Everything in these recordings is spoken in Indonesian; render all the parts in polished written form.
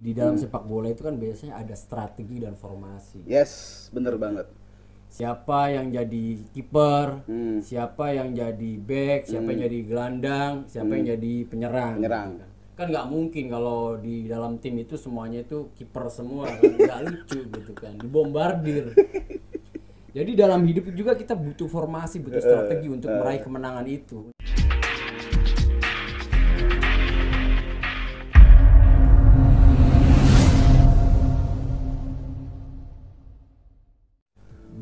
di dalam sepak bola itu kan biasanya ada strategi dan formasi. Yes, bener banget. Siapa yang jadi kiper, Hmm. siapa yang jadi back, siapa yang jadi gelandang, siapa yang jadi penyerang. Penyerang. Gitu kan nggak mungkin kalau di dalam tim itu semuanya itu kiper semua kan, nggak lucu gitu kan, dibombardir. Jadi dalam hidup juga kita butuh formasi, butuh strategi untuk meraih kemenangan itu.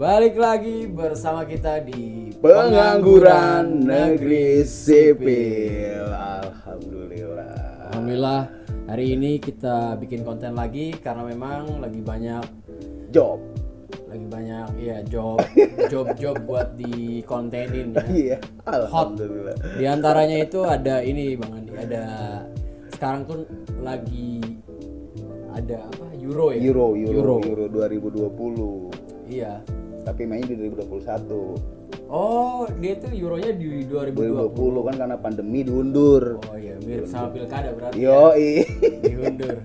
Balik lagi bersama kita di Pengangguran Negeri Sipil. Alhamdulillah. Alhamdulillah, hari ini kita bikin konten lagi karena memang lagi banyak Job. job buat di kontenin ya. Iya. Alhamdulillah. Di antaranya itu ada ini Bang Andi, ada sekarang tuh lagi ada apa? Euro ya? Euro 2020. Iya. Tapi mainnya di 2021. Oh, dia tuh Euronya di 2020. 2020 kan karena pandemi diundur. Oh iya, mirip sama Pilkada berarti. Yoi. Diundur.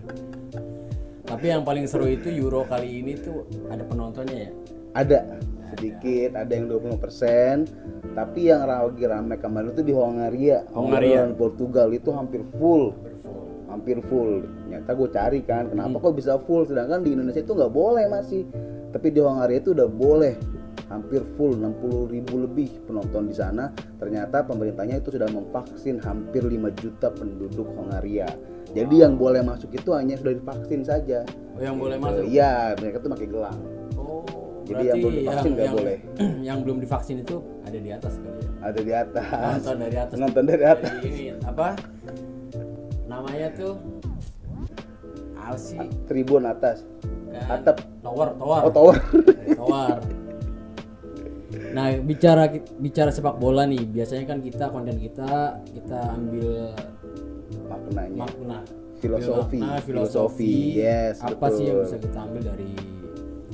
Tapi yang paling seru itu Euro kali ini tuh ada penontonnya ya? Ada sedikit, ada yang 20%, tapi yang lagi ramai kemarin itu di Hongaria. Portugal itu hampir full. Ternyata gue cari kan, kenapa kok bisa full, sedangkan di Indonesia itu nggak boleh masih. Tapi di Hongaria itu udah boleh, hampir full, 60.000 lebih penonton di sana. Ternyata pemerintahnya itu sudah memvaksin hampir 5 juta penduduk Hongaria. Jadi yang boleh masuk itu hanya sudah divaksin saja. Oh, yang boleh masuk? Iya, mereka tuh pakai gelang. Oh, jadi yang belum divaksin nggak boleh. Yang belum divaksin itu ada di atas kali ya? Ada di atas. Nonton dari atas. Jadi ini apa? Namanya tuh apa sih? Tribun atas. Kan, Atap. Tower. Oh, tower. Tower. Nah, bicara sepak bola nih, biasanya kan konten kita ambil makna filosofi. Yes, apa betul. sih yang bisa kita ambil dari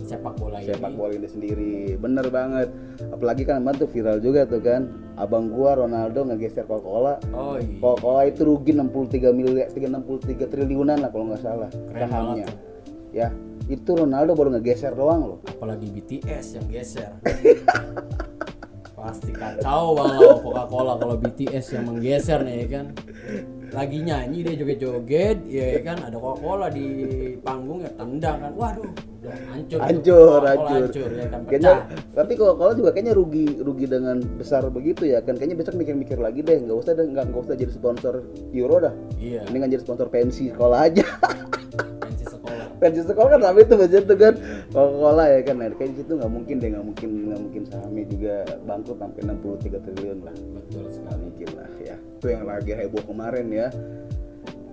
sepak bola ini sendiri? Bener banget. Apalagi kan kemarin tuh viral juga tuh kan, abang gua Ronaldo ngegeser Coca-Cola. Oh iya. Coca-Cola itu rugi 63 triliunan lah kalau nggak salah sahamnya. Ya, itu Ronaldo baru ngegeser doang loh. Apalagi BTS yang geser. Pasti kacau kalau Coca-Cola kalau BTS yang menggeser nih ya kan. Lagi nyanyi dia joget-joget ya kan, ada Coca-Cola di panggung ya tendang kan. Waduh, udah hancur ya kan, kayaknya, tapi Coca-Cola juga kayaknya rugi dengan besar begitu ya kan. Kayaknya besok mikir-mikir lagi deh, nggak usah jadi sponsor Euro dah. Iya. Ini kan jadi sponsor pensi sekolah aja. Pensi sekolah kan rame tuh budget tuh kan, Coca-Cola ya kan. Nah, kayaknya itu nggak mungkin sahamnya juga bangkrut sampai 63 triliun lah. Betul sekali. Mungkin lah ya. Itu yang lagi heboh kemarin ya.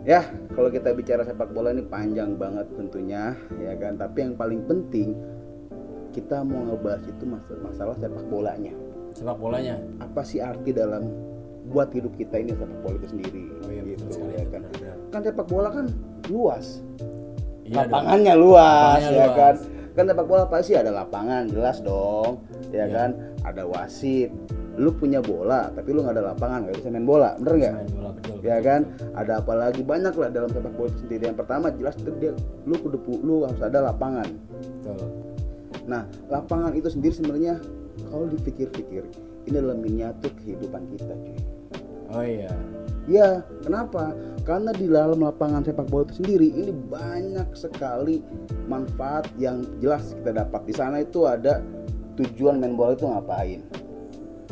Ya, kalau kita bicara sepak bola ini panjang banget tentunya ya kan. Tapi yang paling penting kita mau ngebahas itu masalah sepak bolanya. Sepak bolanya. Apa sih arti dalam buat hidup kita ini sepak bola itu sendiri? Oh iya, gitu sekali, ya kan. benar. Kan sepak bola kan luas. Iya, Lapangannya luas ya luas. kan. Kan sepak bola pasti ada lapangan, jelas dong. Ya Iya. kan? Ada wasit. Lu punya bola tapi lu nggak ada lapangan, nggak bisa main bola, bener nggak? Main bola, betul. Ya kan? Ada apa lagi, banyak lah dalam sepak bola itu sendiri. Yang pertama jelas itu lu harus ada lapangan. Betul. Nah, lapangan itu sendiri sebenarnya kalau dipikir-pikir ini adalah miniatur kehidupan kita, cuy. Oh iya. Ya, kenapa? Karena di dalam lapangan sepak bola itu sendiri ini banyak sekali manfaat yang jelas kita dapat. Di sana itu ada tujuan main bola itu ngapain?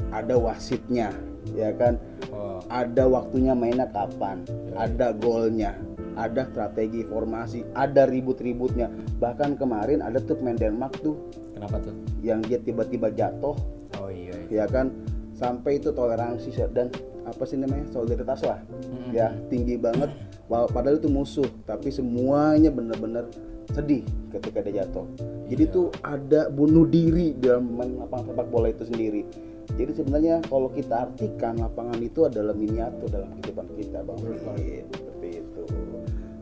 Ada wasitnya, ya kan? Oh. Ada waktunya mainnya kapan? Ya. Ada golnya, ada strategi formasi, ada ribut-ributnya. Bahkan kemarin ada tuh pemain Denmark tuh Kenapa tuh? yang dia tiba-tiba jatuh, Oh iya. ya kan? Sampai itu toleransi dan apa sih namanya, solidaritas lah. Ya, tinggi banget. Padahal itu musuh, tapi semuanya benar-benar sedih ketika dia jatuh. Jadi tuh ada bunuh diri dalam lapangan sepak bola itu sendiri. Jadi sebenarnya kalau kita artikan lapangan itu adalah miniatur dalam kehidupan kita, Bang. Seperti itu.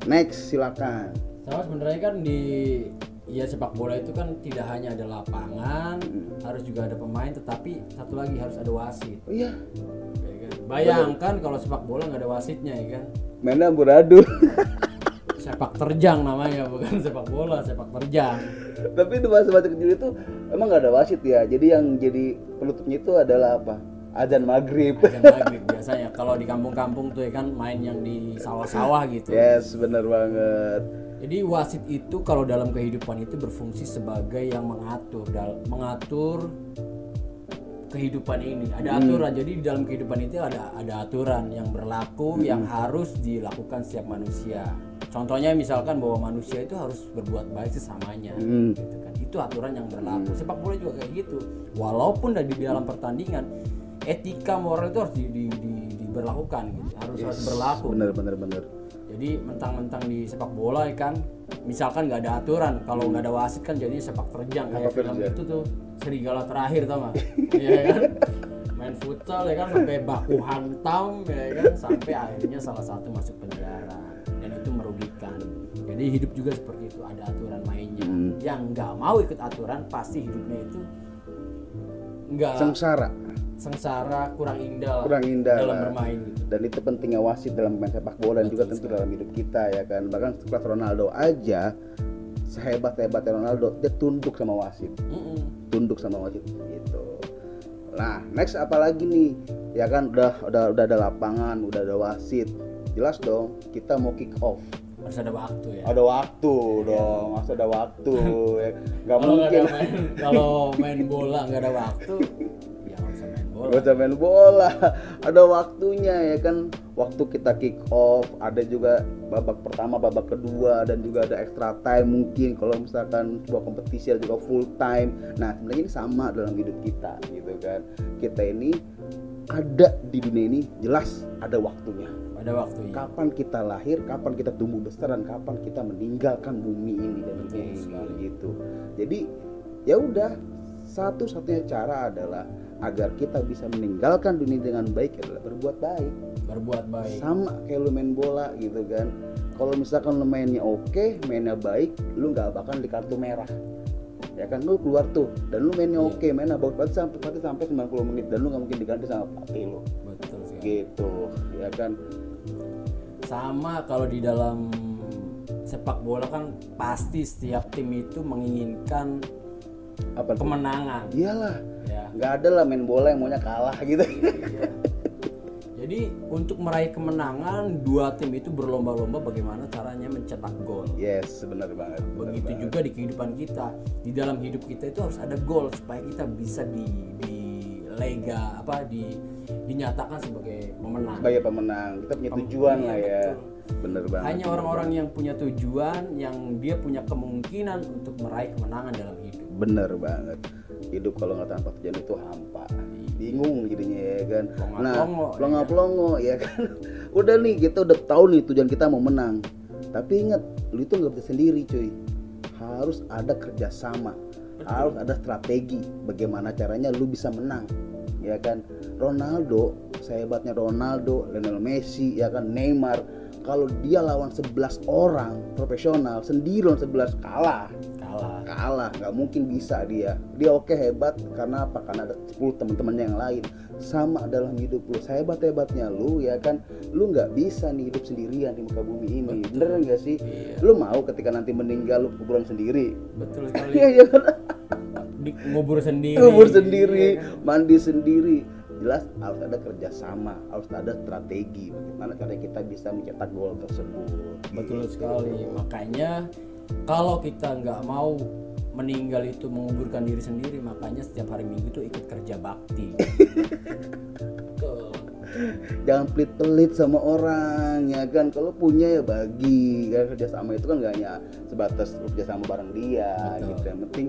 Next, silakan. Sama sebenarnya kan sepak bola itu kan tidak hanya ada lapangan, harus juga ada pemain, tetapi satu lagi harus ada wasit. Oh iya. Ya kan? Bayangkan kalau sepak bola nggak ada wasitnya ya kan. Mainnya amburadul. Sepak sepak terjang namanya, bukan sepak bola, sepak terjang. Tapi itu masa kecil itu emang nggak ada wasit ya. Jadi yang jadi penutupnya itu adalah apa? Azan maghrib. Azan maghrib biasanya. Kalau di kampung-kampung tuh ya kan main yang di sawah-sawah gitu. Yes, benar banget. Jadi wasit itu kalau dalam kehidupan itu berfungsi sebagai yang mengatur kehidupan ini. Ada aturan. Jadi di dalam kehidupan itu ada aturan yang berlaku yang harus dilakukan setiap manusia. Contohnya misalkan bahwa manusia itu harus berbuat baik sesamanya, gitu kan. Itu aturan yang berlaku. Sepak bola juga kayak gitu. Walaupun di dalam pertandingan etika moral itu harus diberlakukan gitu. Harus berlaku. Bener. Jadi mentang-mentang di sepak bola ya kan, misalkan nggak ada aturan, kalau nggak ada wasit kan jadinya sepak terjang kayak film itu tuh Serigala Terakhir tau nggak? Iya kan? Main futsal ya kan sampai baku hantam ya kan, sampai akhirnya salah satu masuk penjara dan itu merugikan. Jadi hidup juga seperti itu, ada aturan mainnya. Yang nggak mau ikut aturan pasti hidupnya itu nggak sengsara, kurang indah dalam bermain gitu. Dan itu pentingnya wasit dalam main sepak bola dan juga tentu dalam hidup kita ya kan. Bahkan sekelas Ronaldo aja, sehebat-hebatnya Ronaldo dia tunduk sama wasit. Tunduk sama wasit gitu. Nah, next apa lagi nih? Ya kan udah ada lapangan, udah ada wasit. Jelas dong kita mau kick off. Harus ada waktu ya. Ada waktu dong, harus ada waktu. Ya. Gak mungkin. Kalau main bola nggak ada waktu, ya nggak usah main bola. Gak usah main bola. Ada waktunya ya kan. Waktu kita kick off, ada juga babak pertama, babak kedua, dan juga ada extra time mungkin. Kalau misalkan sebuah kompetisi ada juga full time. Nah sebenarnya ini sama dalam hidup kita gitu kan. Kita ini ada di dunia ini jelas ada waktunya. Ada waktunya. Kapan kita lahir, kapan kita tumbuh besar, dan kapan kita meninggalkan bumi ini dan dunia ini gitu. Jadi ya udah, satu-satunya cara adalah agar kita bisa meninggalkan dunia dengan baik adalah berbuat baik. Sama kayak lu main bola gitu kan. Kalau misalkan lu mainnya oke, mainnya baik, lu nggak bakal di kartu merah. Ya kan, lu keluar tuh dan lu mainnya oke, mainnya bagus sampai 90 menit dan lu nggak mungkin diganti sama pelatih lu. Betul sekali. Gitu, ya kan. Sama kalau di dalam sepak bola kan pasti setiap tim itu menginginkan kemenangan. Iyalah. Ya. Nggak ada lah main bola yang maunya kalah gitu. Ya. Jadi untuk meraih kemenangan dua tim itu berlomba-lomba bagaimana caranya mencetak gol. Yes, benar banget. Begitu juga di kehidupan kita. Di dalam hidup kita itu harus ada gol supaya kita bisa dinyatakan sebagai pemenang. Sebagai pemenang, kita punya tujuan lah ya. Betul. Bener banget. Hanya orang-orang yang punya tujuan, yang dia punya kemungkinan untuk meraih kemenangan dalam hidup. Bener banget. Hidup kalau nggak tanpa tujuan itu hampa. Bingung jadinya ya kan. Pelongo ya kan. Udah nih, kita udah tahu nih tujuan kita mau menang. Tapi ingat, lu itu nggak bisa sendiri cuy. Harus ada kerjasama. Harus ada strategi bagaimana caranya lu bisa menang. Ya kan, Ronaldo, sehebatnya Ronaldo, Lionel Messi, ya kan, Neymar, kalau dia lawan 11 orang profesional sendiri lawan 11 kalah, nggak mungkin bisa dia oke hebat karena apa? Karena ada 10 teman-teman yang lain. Sama dalam hidup lu, sehebat-hebatnya lu ya kan, lu nggak bisa nih hidup sendirian di muka bumi ini. Bener nggak sih? Iya. Lu mau ketika nanti meninggal lu kuburan sendiri? Betul sekali. Iya kan? Ngubur sendiri, mandi sendiri. Jelas harus ada kerjasama, harus ada strategi bagaimana caranya kita bisa mencetak gol tersebut. Betul sekali. Makanya kalau kita nggak mau meninggal itu menguburkan diri sendiri, makanya setiap hari Minggu itu ikut kerja bakti. Jangan pelit-pelit sama orang ya kan. Kalau punya ya bagi. Karena kerjasama itu kan nggak hanya sebatas kerjasama bareng dia. Betul. Gitu. Yang penting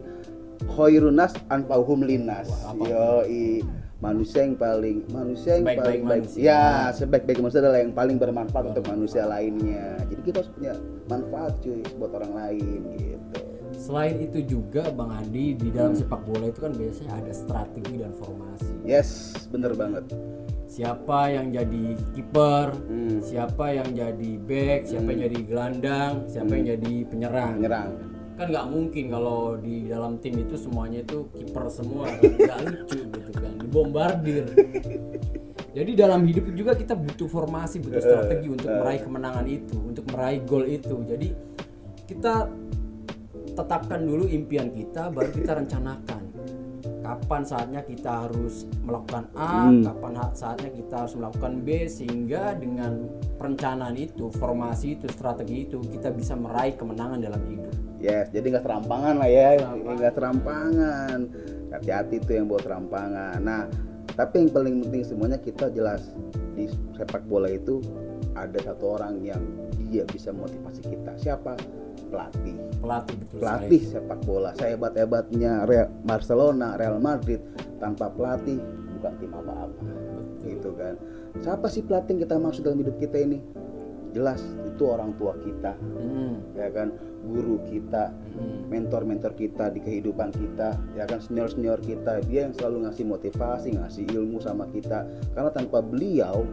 khairunas anfa'uhum linnas. Yoi. Manusia yang paling baik. Ya, sebaik-baik manusia adalah yang paling bermanfaat untuk manusia lainnya. Jadi kita harus punya manfaat cuy buat orang lain gitu. Selain itu juga Bang Andi, di dalam sepak bola itu kan biasanya ada strategi dan formasi. Yes, bener banget. Siapa yang jadi kiper, siapa yang jadi back, siapa yang jadi gelandang, siapa yang jadi penyerang. Kan nggak mungkin kalau di dalam tim itu semuanya itu kiper semua, kan nggak lucu gitu kan, dibombardir. Jadi dalam hidup juga kita butuh formasi, butuh strategi untuk meraih kemenangan itu, untuk meraih goal itu. Jadi kita tetapkan dulu impian kita, baru kita rencanakan kapan saatnya kita harus melakukan A, kapan saatnya kita harus melakukan B, sehingga dengan perencanaan itu, formasi itu, strategi itu, kita bisa meraih kemenangan dalam hidup. Yes, jadi nggak serampangan lah ya, nggak serampangan. Hati-hati tuh yang buat serampangan. Nah, tapi yang paling penting semuanya kita jelas di sepak bola itu ada satu orang yang dia bisa motivasi kita. Siapa? Pelatih. Betul Pelatih sepak bola. Sehebat-hebatnya Barcelona, Real Madrid, tanpa pelatih bukan tim apa-apa. Gitu kan. Siapa sih pelatih yang kita maksud dalam hidup kita ini? Jelas itu orang tua kita, ya kan, guru kita, mentor-mentor kita di kehidupan kita, ya kan, senior-senior kita, dia yang selalu ngasih motivasi, ngasih ilmu sama kita. Karena tanpa beliau,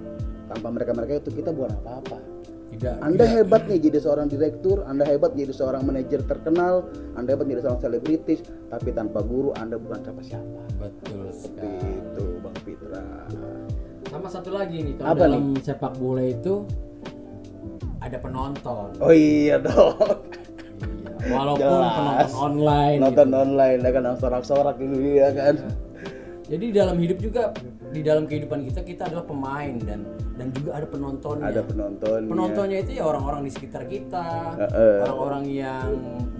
tanpa mereka-mereka itu kita bukan apa-apa. Anda hebat nih jadi seorang direktur, Anda hebat jadi seorang manajer terkenal, Anda hebat jadi seorang selebritis, tapi tanpa guru Anda bukan siapa-siapa. Betul sekali. Itu Bang Fitra. Sama satu lagi nih, kalau dalam sepak bola itu ada penonton. Oh iya dong. Iya. Walaupun penonton online. Nonton gitu. Online, ya kan, sorak-sorak dulu ya kan. Jadi dalam hidup juga, di dalam kehidupan kita adalah pemain dan juga ada penontonnya. Ada penontonnya. Penontonnya itu ya orang-orang di sekitar kita, orang-orang yang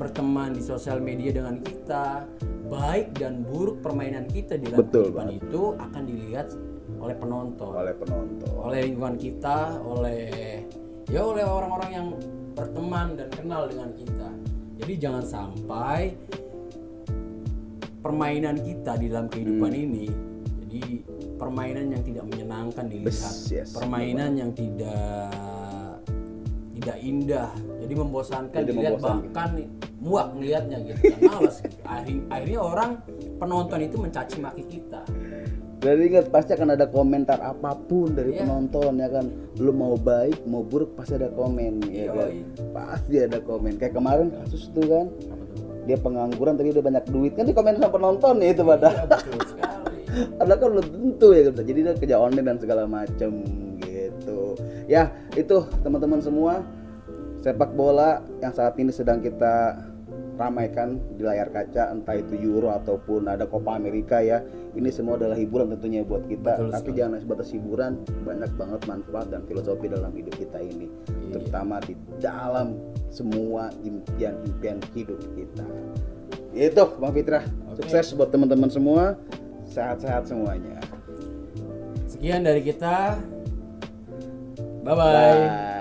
berteman di sosial media dengan kita. Baik dan buruk permainan kita di dalam kehidupan itu akan dilihat oleh penonton. Oleh lingkungan kita, oleh orang-orang yang berteman dan kenal dengan kita. Jadi jangan sampai permainan kita di dalam kehidupan ini jadi permainan yang tidak menyenangkan dilihat, permainan yang tidak indah, jadi membosankan dilihat, bahkan muak melihatnya gitu, malas. Akhirnya orang penonton itu mencaci maki kita. Dan ingat, pasti akan ada komentar apapun dari penonton, ya kan. Lu mau baik mau buruk pasti ada komen, ya kan. Pasti ada komen. Kayak kemarin kasus tuh kan, dia pengangguran tapi udah banyak duit, kan di komen sama penonton ya itu pada. Iya, betul sekali. Padahal kan belum tentu ya gitu. Jadi dia kerja online dan segala macam gitu. Ya, itu teman-teman semua, sepak bola yang saat ini sedang kita ramaikan di layar kaca, entah itu Euro ataupun ada Copa America ya. Ini semua adalah hiburan tentunya buat kita. Betul, tapi jangan sebatas hiburan, banyak banget manfaat dan filosofi dalam hidup kita ini. Terutama di dalam semua impian-impian hidup kita. Itu Bang Fitra. Sukses buat teman-teman semua. Sehat-sehat semuanya. Sekian dari kita. Bye-bye. Bye.